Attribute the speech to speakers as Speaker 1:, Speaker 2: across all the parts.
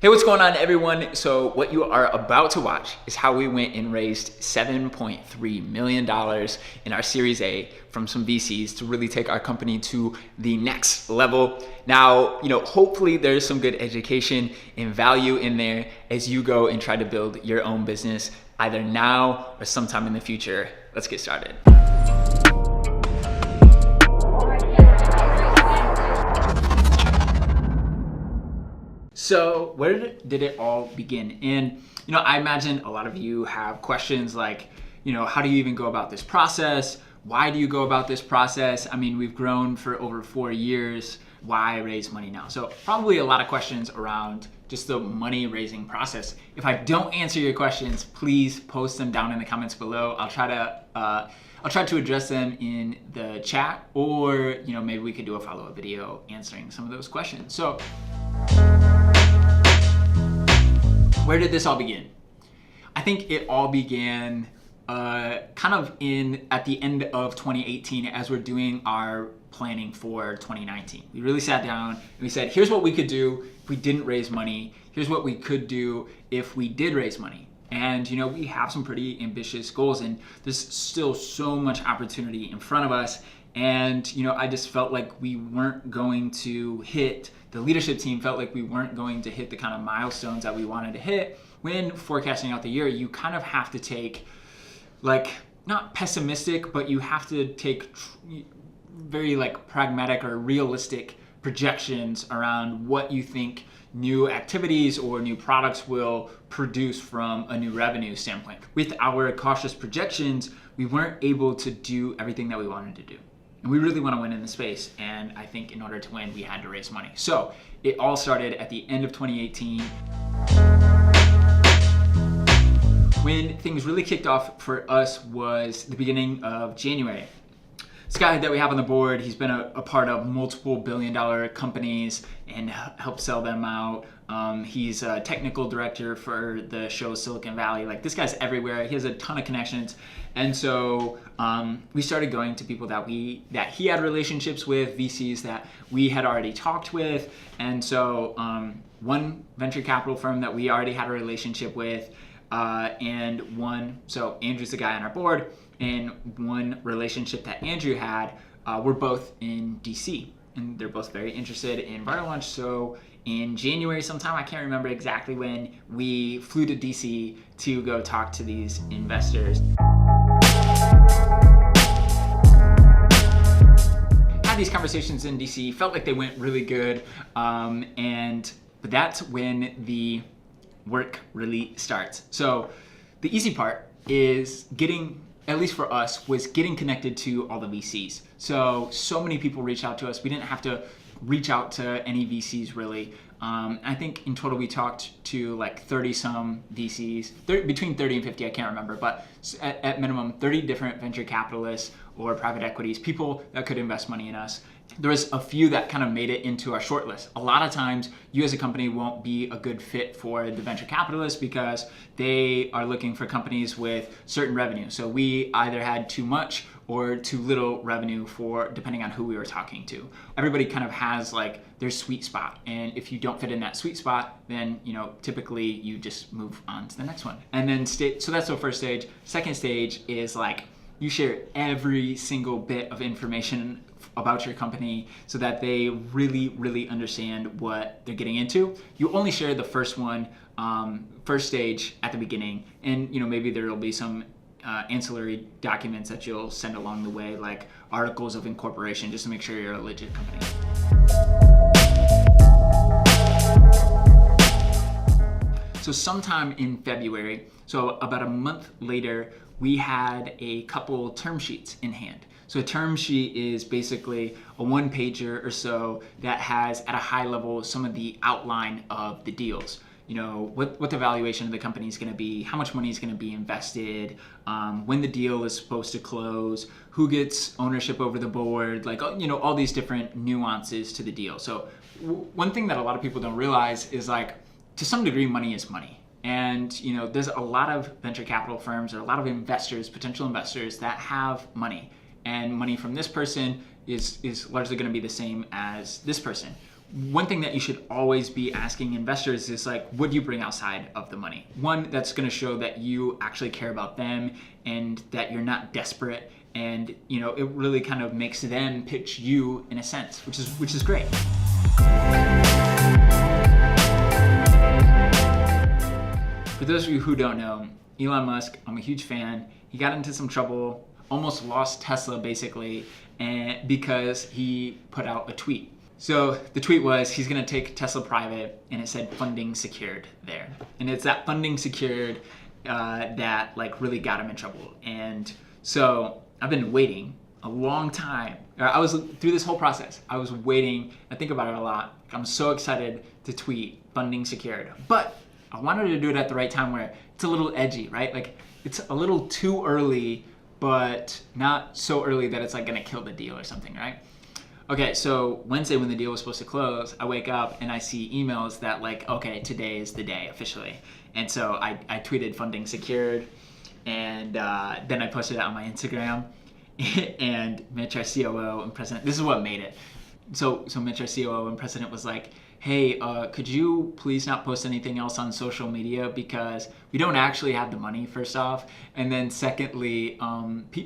Speaker 1: Hey, what's going on, everyone? So what you are about to watch is how we went and raised $7.3 million in our Series A from some VCs to really take our company to the next level. Now, hopefully there's some good education and value in there as you go and try to build your own business either now or sometime in the future. Let's get started. So where did it all begin? And, I imagine a lot of you have questions like, how do you even go about this process? Why do you go about this process? I mean, we've grown for over 4 years. Why raise money now? So probably a lot of questions around just the money raising process. If I don't answer your questions, please post them down in the comments below. I'll try to address them in the chat, or maybe we could do a follow-up video answering some of those questions. So where did this all begin? I think it all began kind of at the end of 2018 as we're doing our planning for 2019. We really sat down and we said, here's what we could do if we didn't raise money. Here's what we could do if we did raise money. And we have some pretty ambitious goals, and there's still so much opportunity in front of us. And I just felt like we weren't going to hit, the leadership team felt like we weren't going to hit the kind of milestones that we wanted to hit. When forecasting out the year, you kind of have to take, not pessimistic, but you have to take very pragmatic or realistic projections around what you think new activities or new products will produce from a new revenue standpoint. With our cautious projections, we weren't able to do everything that we wanted to do. And we really want to win in the space, and I think in order to win, we had to raise money. So it all started at the end of 2018. When things really kicked off for us was the beginning of January. This guy that we have on the board, he's been a part of multiple billion-dollar companies and helped sell them out. He's a technical director for the show Silicon Valley. This guy's everywhere. He has a ton of connections. And so we started going to people that he had relationships with, VCs that we had already talked with. And so one venture capital firm that we already had a relationship with, so Andrew's the guy on our board, and one relationship that Andrew had, we're both in DC, and they're both very interested in Viral Launch. So in January sometime, I can't remember exactly when, we flew to DC to go talk to these investors. Had these conversations in DC, felt like they went really good, but that's when the work really starts. So the easy part is at least for us, was getting connected to all the VCs. So many people reached out to us. We didn't have to reach out to any VCs really. I think in total we talked to 30 some VCs, between 30 and 50, I can't remember, but at minimum 30 different venture capitalists or private equities, people that could invest money in us. There was a few that kind of made it into our short list. A lot of times you as a company won't be a good fit for the venture capitalists because they are looking for companies with certain revenue. So we either had too much or too little revenue depending on who we were talking to. Everybody kind of has their sweet spot. And if you don't fit in that sweet spot, then typically you just move on to the next one. And then so that's the first stage. Second stage is you share every single bit of information about your company so that they really, really understand what they're getting into. You only share the first stage at the beginning, and maybe there will be some ancillary documents that you'll send along the way, like articles of incorporation, just to make sure you're a legit company. So sometime in February, so about a month later, we had a couple term sheets in hand. So a term sheet is basically a one-pager or so that has, at a high level, some of the outline of the deals. What the valuation of the company is going to be, how much money is going to be invested, when the deal is supposed to close, who gets ownership over the board, all these different nuances to the deal. So one thing that a lot of people don't realize is to some degree, money is money. And there's a lot of venture capital firms or a lot of investors, potential investors, that have money. And money from this person is largely going to be the same as this person. one thing that you should always be asking investors is like, what do you bring outside of the money? One, that's going to show that you actually care about them and that you're not desperate, and it really kind of makes them pitch you in a sense, which is great. For those of you who don't know, Elon Musk, I'm a huge fan. He got into some trouble, almost lost Tesla basically, and because he put out a tweet. So the tweet was he's gonna take Tesla private, and it said funding secured there. And it's that funding secured that like really got him in trouble. And so I've been waiting a long time. I was through this whole process. I was waiting. I think about it a lot. I'm so excited to tweet funding secured, but I wanted to do it at the right time where it's a little edgy, right? Like it's a little too early, but not so early that it's like gonna kill the deal or something, right? Okay, so Wednesday when the deal was supposed to close, I wake up and I see emails that like, okay, today is the day officially. And so I tweeted funding secured, and then I posted it on my Instagram. And Mitch, our COO and president, this is what made it. So Mitch, our COO and president, was like, hey, could you please not post anything else on social media because we don't actually have the money, first off. And then secondly,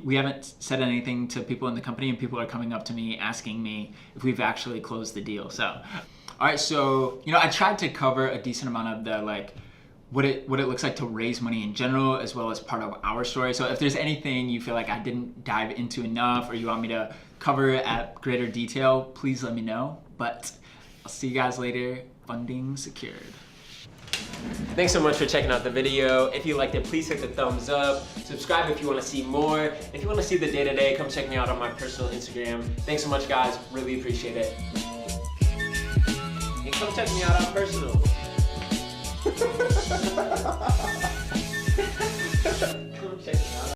Speaker 1: we haven't said anything to people in the company, and people are coming up to me asking me if we've actually closed the deal. So, all right, so, I tried to cover a decent amount of the, like, what it looks like to raise money in general, as well as part of our story. So if there's anything you feel like I didn't dive into enough, or you want me to cover it at greater detail, please let me know. But I'll see you guys later. Funding secured. Thanks so much for checking out the video. If you liked it, please hit the thumbs up. Subscribe if you want to see more. If you want to see the day-to-day, come check me out on my personal Instagram. Thanks so much, guys. Really appreciate it. And come check me out on personal.